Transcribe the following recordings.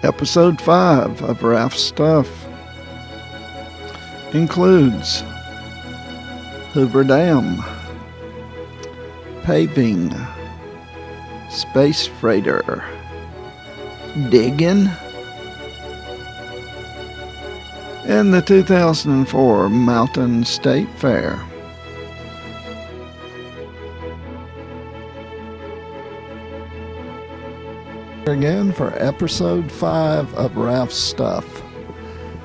Episode 5 of Ralph's Stuff includes Hoover Dam, paving, space freighter, digging, and the 2004 Mountain State Fair. Again for episode 5 of Ralph's Stuff.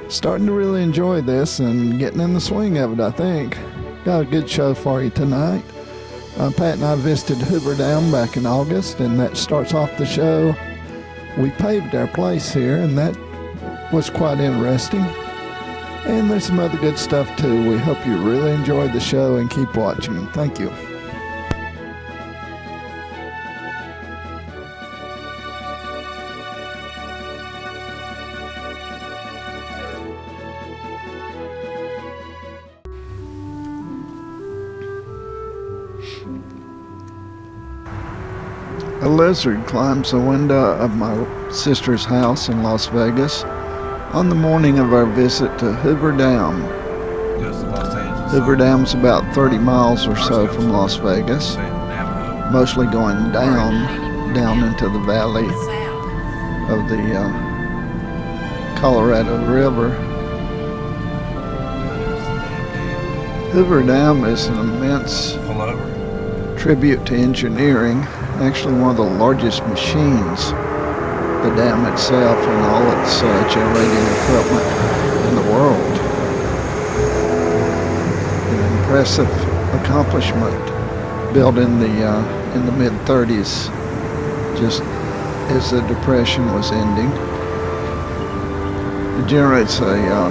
Starting to really enjoy this and getting in the swing of it, I think. Got a good show for you tonight. Pat and I visited Hoover Dam back in August, and that starts off the show. We paved our place here, and that was quite interesting. And there's some other good stuff too. We hope you really enjoyed the show and keep watching. Thank you. A lizard climbs the window of my sister's house in Las Vegas on the morning of our visit to Hoover Dam. Hoover Dam's about 30 miles or so from Las Vegas, mostly going down into the valley of the Colorado River. Hoover Dam is an immense tribute to engineering, actually one of the largest machines, the dam itself and all its generating equipment in the world. An impressive accomplishment built in the mid-30s, just as the Depression was ending. It generates a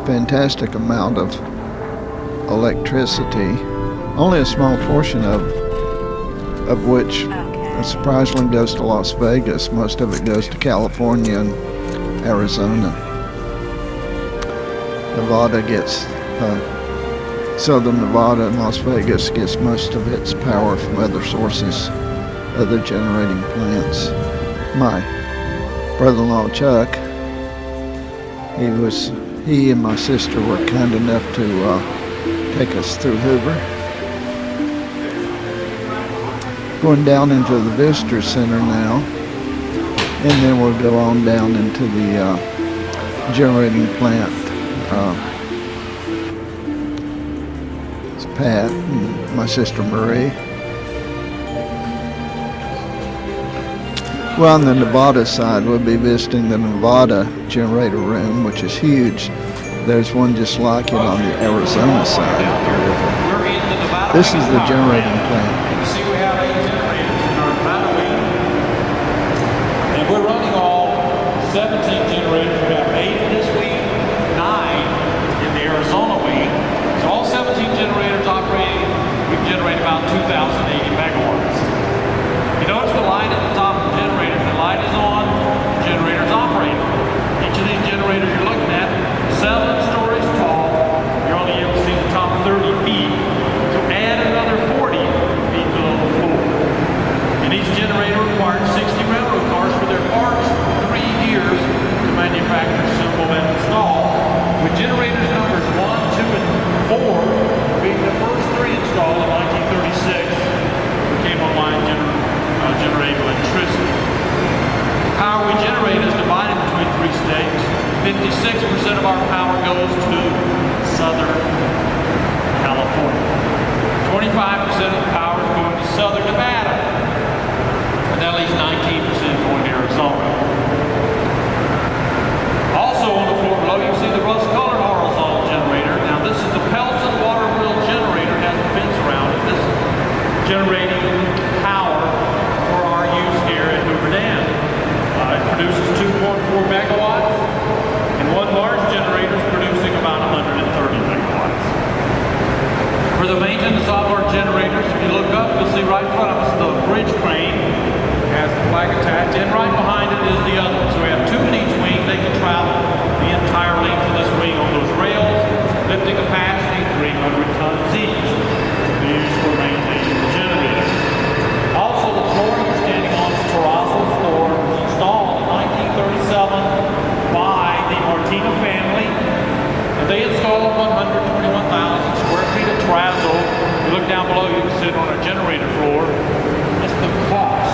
fantastic amount of electricity, only a small portion of which surprisingly goes to Las Vegas. Most of it goes to California and Arizona. Nevada gets, Southern Nevada and Las Vegas gets most of its power from other sources, other generating plants. My brother-in-law Chuck, he and my sister were kind enough to take us through Hoover. Going down into the Visitor Center now, and then we'll go on down into the generating plant. It's Pat and my sister Marie. Well, on the Nevada side, we'll be visiting the Nevada generator room, which is huge. There's one just like it on the Arizona side of the river. This is the generating plant. We're running all 17 generators. We have 8 in this wing, 9 in the Arizona wing. So all 17 generators operating, we can generate about 2,080 megawatts. You notice the light at the top of the generator. The light is on, the generator's operating. Each of these generators you're looking at, 7 stories tall. You're only able to see the top 30 feet. So add another 40 feet below the floor. And each generator requires 60 railroad cars for their parts, 3 years to manufacture, assemble, and install. With generators numbers 1, 2, and 4 being the first 3 installed in 1936, we came online generating electricity. The power we generate is divided between 3 states. 56% of our power goes to Southern California. 25% of the power is going to Southern Nevada. And that leaves 19% going to Arizona. Also on the floor below, you can see the rust-colored horizontal generator. Now this is the Pelton water wheel generator. It has a fence around it. This is generating power for our use here at Hoover Dam. It produces 2.4 megawatts, and one large generator is producing about 130 megawatts. For the maintenance of our generators, if you look up, you'll see right in front of us the bridge crane has the flag attached, and right behind it is the other. So we have 2 in each wing. They can travel the entire length of this wing look down below, you can sit on a generator floor. That's the cost.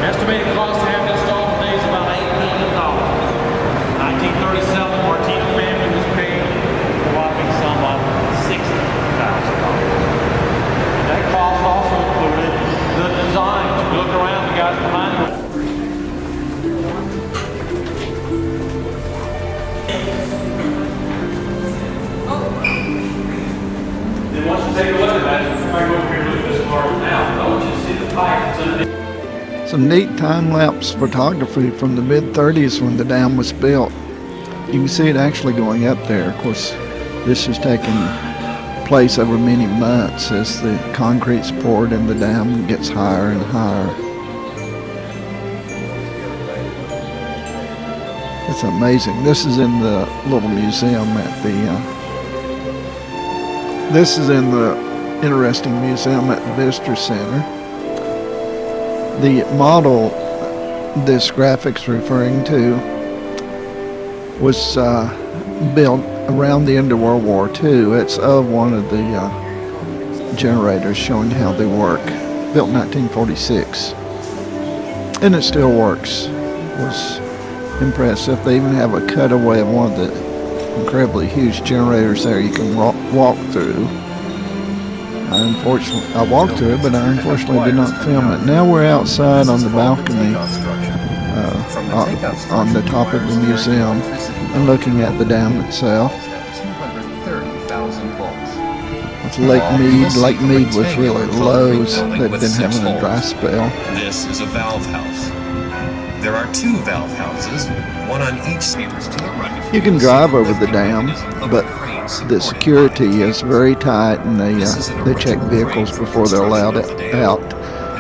Estimated cost to have it installed today is about $8 million. 1937, Martina family was paid a whopping sum of $60,000. That cost also included the design. If you look around, the guys behind you. Then once you take a look at that, you might go over here and look at this part now. I want you to see the pipe that's underneath. Some neat time-lapse photography from the mid-30s when the dam was built. You can see it actually going up there. Of course, this has taken place over many months as the concrete's poured and the dam gets higher and higher. It's amazing. This is in the little museum at the this is in the interesting museum at the Visitor Center. The model this graphic's referring to was built around the end of World War II. It's of one of the generators showing how they work. Built in 1946. And it still works. It was impressive. They even have a cutaway of one of the incredibly huge generators there you can walk through. I walked through it, but I unfortunately did not film it. Now we're outside on the balcony on the top of the museum and looking at the dam itself. It's Lake Mead. Lake Mead was really low. They've been having a dry spell. This is a valve house. There are 2 valve houses, one on each side. You can drive over the dam, but the security is very tight, and they check vehicles before they're allowed out.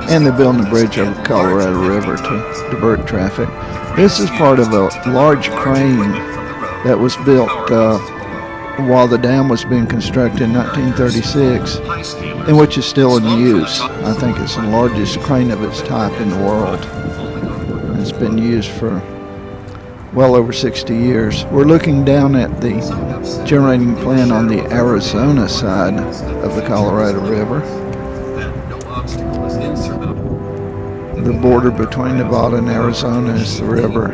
And they're building a bridge over the Colorado River to divert traffic. This is part of a large crane that was built while the dam was being constructed in 1936, and which is still in use. I think it's the largest crane of its type in the world. It's been used for well over 60 years. We're looking down at the generating plant on the Arizona side of the Colorado River. The border between Nevada and Arizona is the river.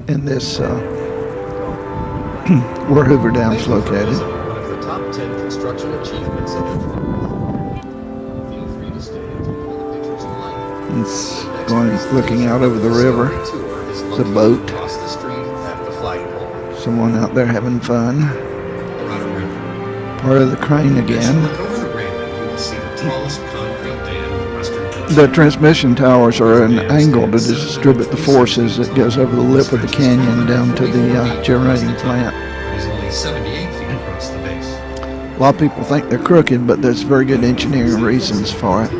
In this, where Hoover Dam's located. The top 10 construction achievements of the Feel free to stay and pull the pictures you like. It's looking out over the river. It's a boat. Across the street at the flagpole. Someone out there having fun. Part of the crane again. Over the railing, you will see the tallest concrete dam in western The transmission towers are an angle to distribute the forces that goes over the lip of the canyon down to the generating plant. It is only 78 feet across the base. A lot of people think they're crooked, but there's very good engineering reasons for it.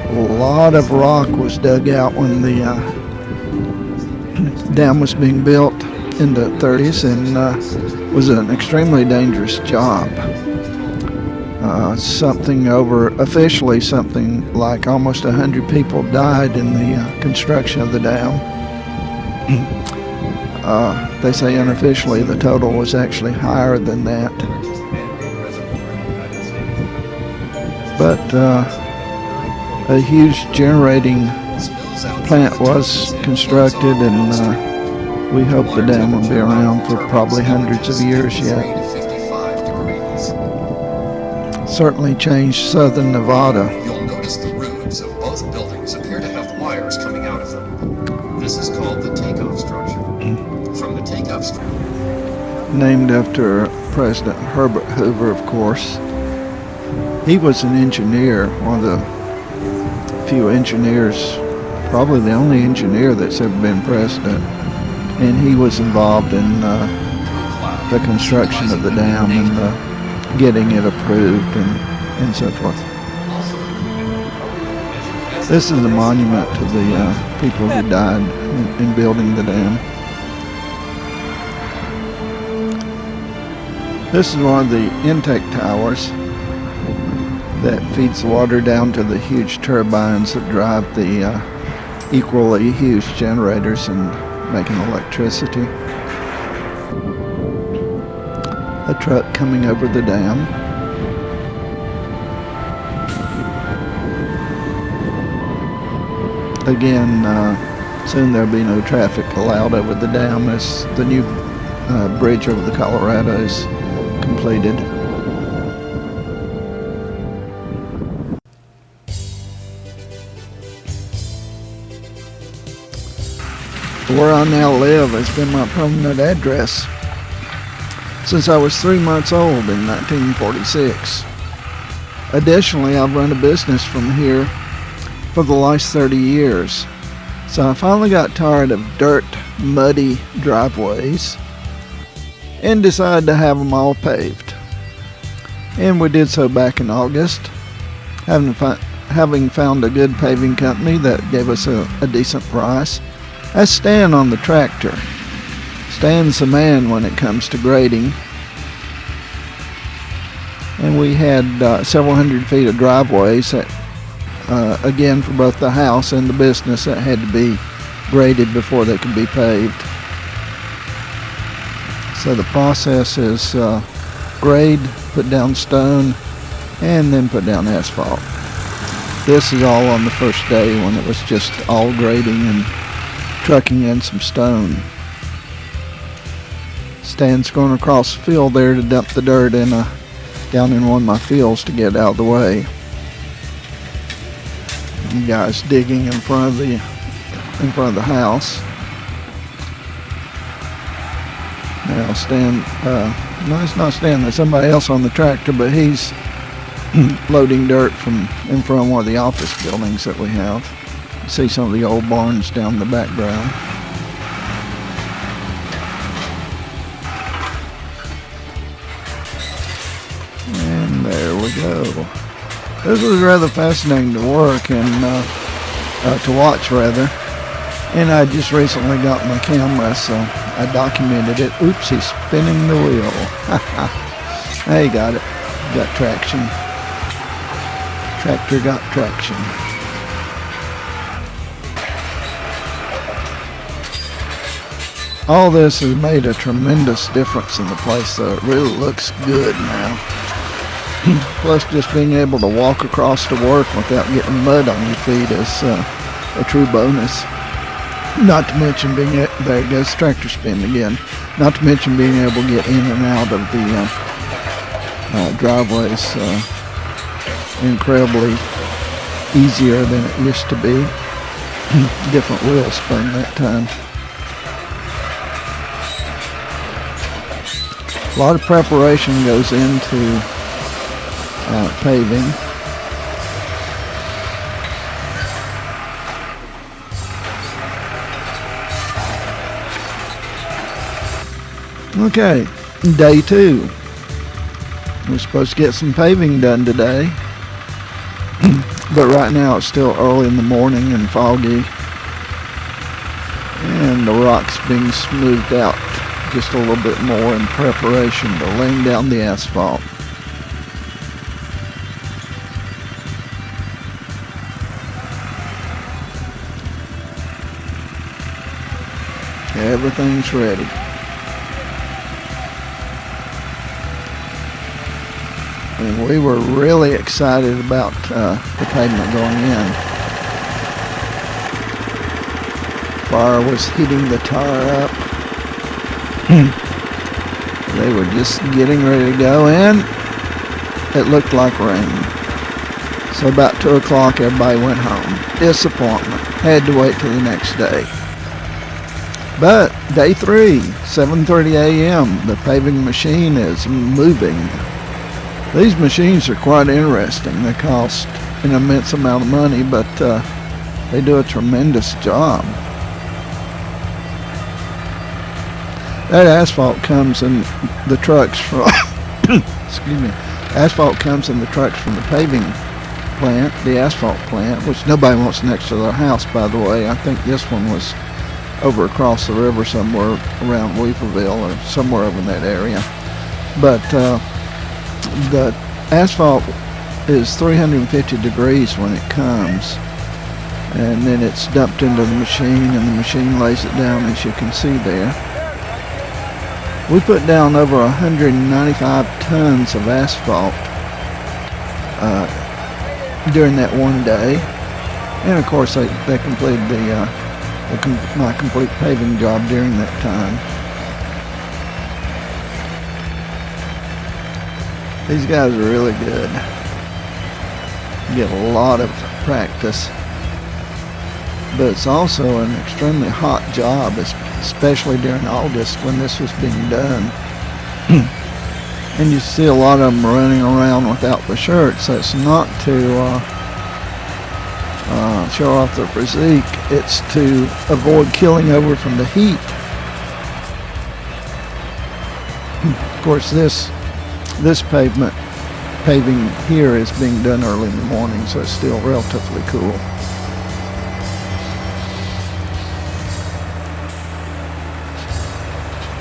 A lot of rock was dug out when the dam was being built in the 30s, and was an extremely dangerous job. Officially something like almost 100 people died in the construction of the dam. They say unofficially the total was actually higher than that. But a huge generating plant was constructed, and we hope the dam will be around for probably hundreds of years yet. 55 degrees. Certainly changed southern Nevada. You'll notice the roofs of both buildings appear to have wires coming out of them. This is called the takeoff structure. From the takeoff structure. Named after President Herbert Hoover, of course. He was an engineer, one of the few engineers, probably the only engineer that's ever been president, and he was involved in the construction of the dam and getting it approved and so forth. This is a monument to the people who died in building the dam. This is one of the intake towers that feeds the water down to the huge turbines that drive the equally huge generators and making electricity. A truck coming over the dam. again, soon there'll be no traffic allowed over the dam as the new bridge over the Colorado is completed. Where I now live has been my permanent address since I was 3 months old in 1946. Additionally, I've run a business from here for the last 30 years. So I finally got tired of dirt, muddy driveways and decided to have them all paved. And we did so back in August, having found a good paving company that gave us a decent price. That's Stan on the tractor. Stan's the man when it comes to grading. And we had several hundred feet of driveways that, again, for both the house and the business, that had to be graded before they could be paved. So the process is grade, put down stone, and then put down asphalt. This is all on the first day when it was just all grading and trucking in some stone. Stan's going across the field there to dump the dirt down in one of my fields to get it out of the way. You guys digging in front of the house. Now Stan, no, it's not Stan. There's somebody else on the tractor, but he's loading dirt from in front of one of the office buildings that we have. You see some of the old barns down in the background. And there we go. This was rather fascinating to work and to watch, rather. And I just recently got my camera, so I documented it. Oops, he's spinning the wheel. Hey, got it. Got traction. Tractor got traction. All this has made a tremendous difference in the place, so it really looks good now. Plus, just being able to walk across to work without getting mud on your feet is a true bonus. Not to mention there it goes, tractor spin again. Not to mention being able to get in and out of the driveways incredibly easier than it used to be. Different wheel spin that time. A lot of preparation goes into paving. Okay, day 2. We're supposed to get some paving done today, but right now it's still early in the morning and foggy, and the rock's being smoothed out just a little bit more in preparation to laying down the asphalt. Everything's ready. And we were really excited about the pavement going in. Fire was heating the tar up. They were just getting ready to go, and it looked like rain. So about 2 o'clock, everybody went home. Disappointment. Had to wait till the next day. But day 3, 7:30 a.m., the paving machine is moving. These machines are quite interesting. They cost an immense amount of money, but they do a tremendous job. That asphalt comes in the trucks from excuse me. Asphalt comes in the trucks from the paving plant, the asphalt plant, which nobody wants next to their house, by the way. I think this one was over across the river somewhere around Weaverville or somewhere over in that area. But the asphalt is 350 degrees when it comes, and then it's dumped into the machine, and the machine lays it down, as you can see there. We put down over 195 tons of asphalt during that one day, And of course, they completed my complete paving job during that time. These guys are really good. You get a lot of practice. But it's also an extremely hot job, especially during August when this was being done. And you see a lot of them running around without the shirts. That's not to show off their physique. It's to avoid killing over from the heat. Of course, this paving here is being done early in the morning, so it's still relatively cool.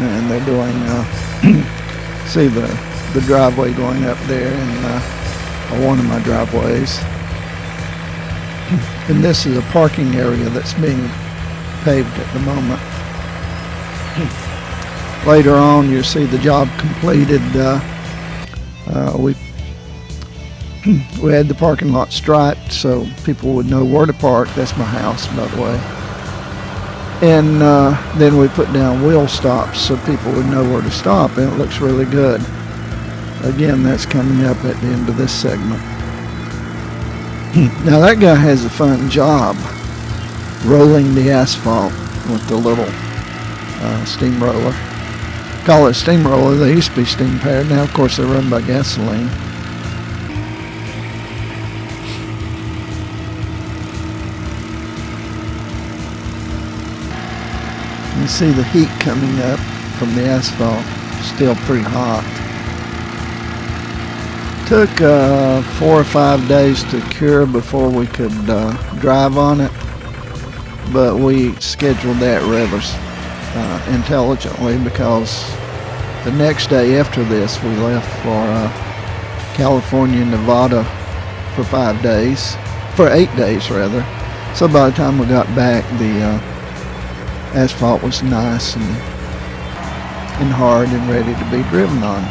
And they're doing, see the driveway going up there in one of my driveways. And this is a parking area that's being paved at the moment. Later on, you'll see the job completed. We had the parking lot striped so people would know where to park. That's my house, by the way. And then we put down wheel stops so people would know where to stop, and it looks really good. Again, that's coming up at the end of this segment. Now that guy has a fun job rolling the asphalt with the little steamroller. Call it a steamroller. They used to be steam powered. Now, of course, they're run by gasoline. You see the heat coming up from the asphalt. Still pretty hot. Took 4 or 5 days to cure before we could drive on it, but we scheduled that rather intelligently, because the next day after this we left for California, Nevada for 8 days rather. So by the time we got back, the asphalt was nice and hard and ready to be driven on.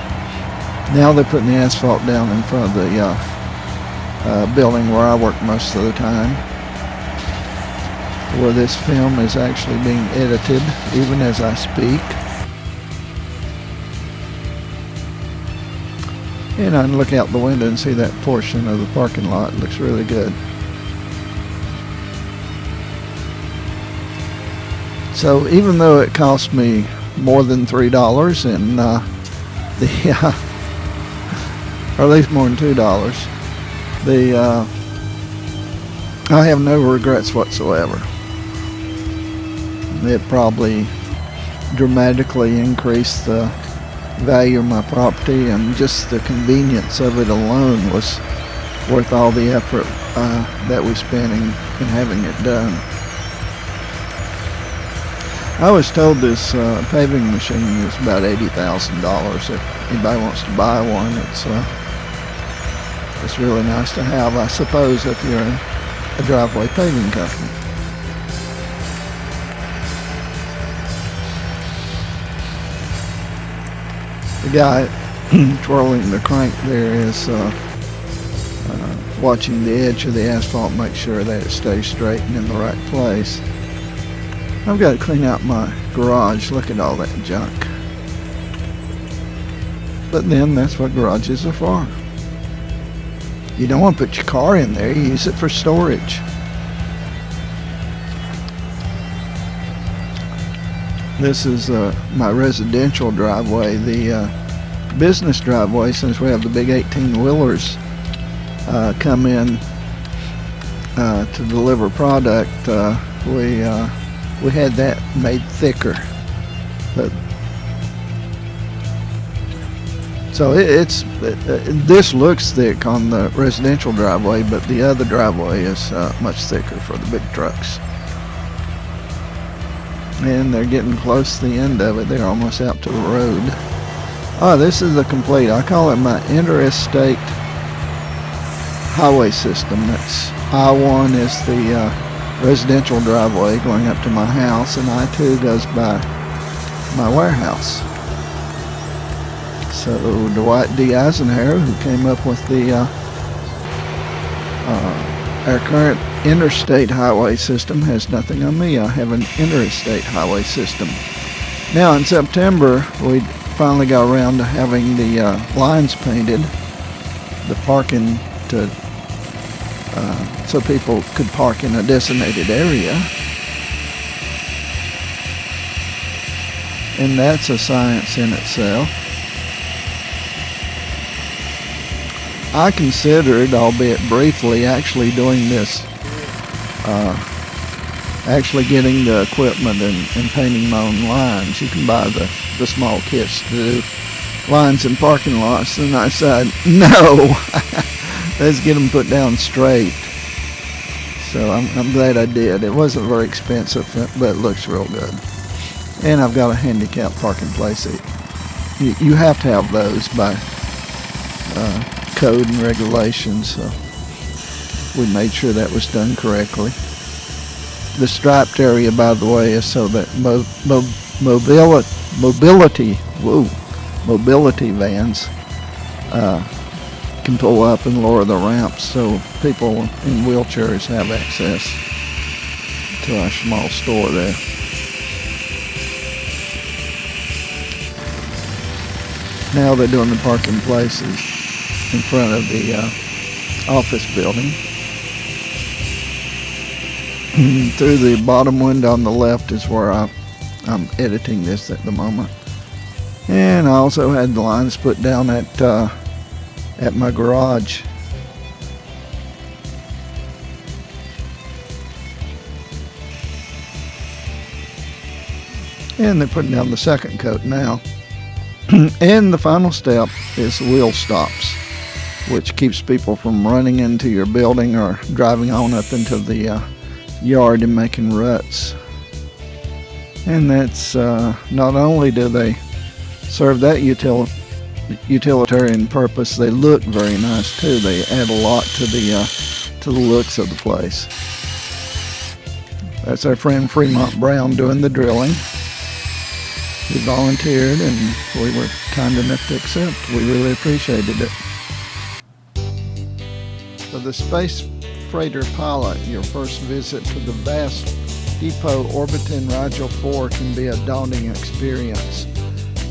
Now they're putting the asphalt down in front of the building where I work most of the time, where this film is actually being edited even as I speak. And I can look out the window and see that portion of the parking lot. It looks really good. So even though it cost me more than $3 and or at least more than $2, I have no regrets whatsoever. It probably dramatically increased the value of my property, and just the convenience of it alone was worth all the effort that we spent in having it done. I was told this paving machine is about $80,000. If anybody wants to buy one, it's really nice to have, I suppose, if you're a driveway paving company. The guy twirling the crank there is watching the edge of the asphalt, make sure that it stays straight and in the right place. I've got to clean out my garage. Look at all that junk. But then that's what garages are for. You don't want to put your car in there. You use it for storage. This is my residential driveway. The business driveway, since we have the big 18-wheelers come in to deliver product, we had that made thicker. But so this looks thick on the residential driveway, but the other driveway is much thicker for the big trucks. And they're getting close to the end of it. They're almost out to the road. Oh, this is the complete, I call it my interstate highway system. That's I-1 is the residential driveway going up to my house, and I-2 goes by my warehouse. So Dwight D. Eisenhower, who came up with the our current interstate highway system has nothing on me. I have an interstate highway system. Now in September, we finally got around to having the lines painted, the parking to so people could park in a designated area. And that's a science in itself. I considered, albeit briefly, actually doing this, actually getting the equipment and painting my own lines. You can buy the small kits to do lines in parking lots. And I said, no, let's get them put down straight. So I'm glad I did. It wasn't very expensive, but it looks real good. And I've got a handicap parking place. You have to have those by code and regulations. So we made sure that was done correctly. The striped area, by the way, is so that mobility vans can pull up and lower the ramps, so people in wheelchairs have access to our small store there. Now they're doing the parking places in front of the office building. Through the bottom window on the left is where I'm editing this at the moment. And I also had the lines put down at my garage. And they're putting down the second coat now. And the final step is wheel stops, which keeps people from running into your building or driving on up into the yard and making ruts. And that's not only do they serve that utilitarian purpose, they look very nice too. They add a lot to the looks of the place. That's our friend Fremont Brown doing the drilling. He volunteered and we were kind enough to accept. We really appreciated it. For the Space Freighter pilot, your first visit to the vast depot orbiting Rigel 4 can be a daunting experience.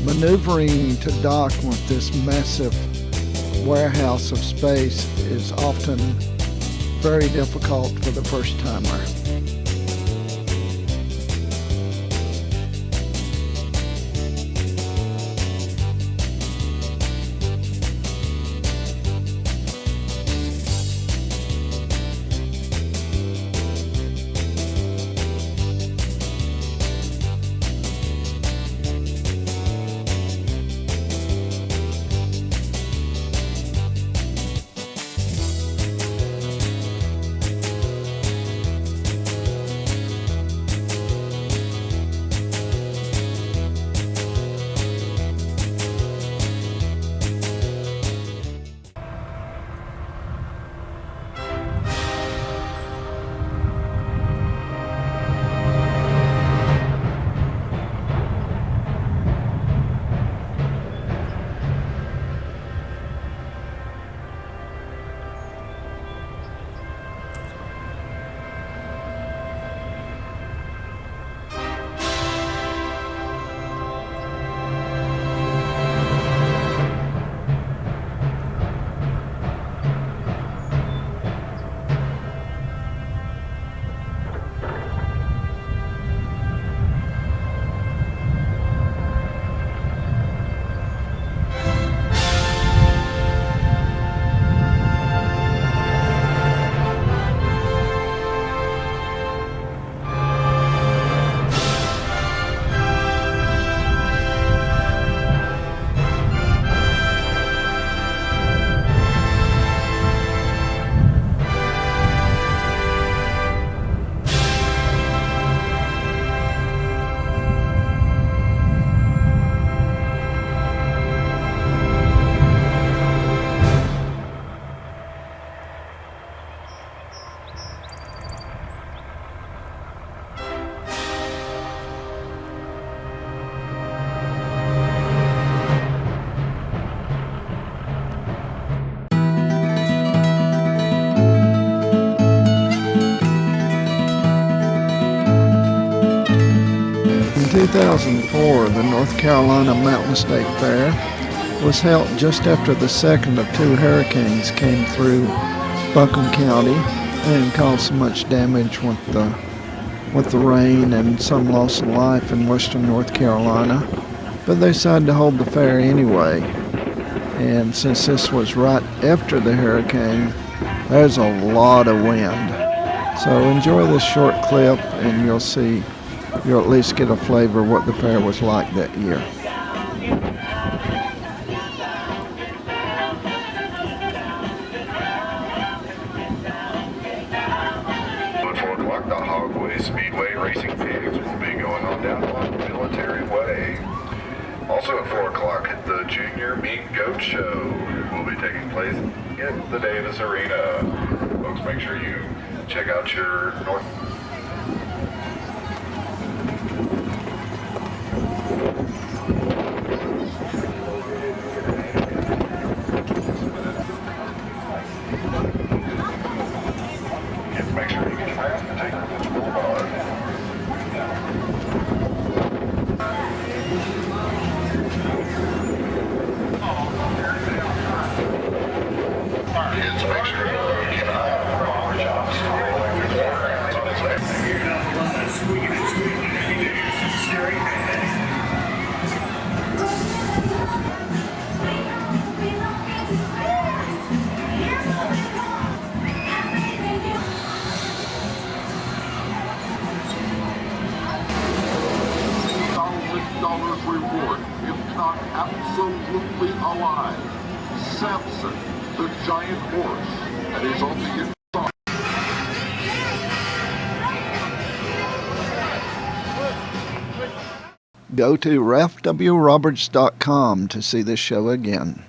Maneuvering to dock with this massive warehouse of space is often very difficult for the first timer. 2004, the North Carolina Mountain State Fair was held just after the second of two hurricanes came through Buncombe County and caused so much damage with the rain and some loss of life in western North Carolina. But they decided to hold the fair anyway. And since this was right after the hurricane, there's a lot of wind. So enjoy this short clip and you'll at least get a flavor of what the fair was like that year. At 4 o'clock, the Hogway Speedway Racing Pigs will be going on down along Military Way. Also at 4 o'clock, the Junior Mean Goat Show will be taking place in the Davis Arena. Folks, make sure you check out your North... Make sure you get your transportation to the boulevard. Kids, make sure you keep an eye out for our jobs. On its way. $1,000 reward, if not absolutely alive. Samson, the giant horse, and is on the inside. Go to ralphwroberts.com to see this show again.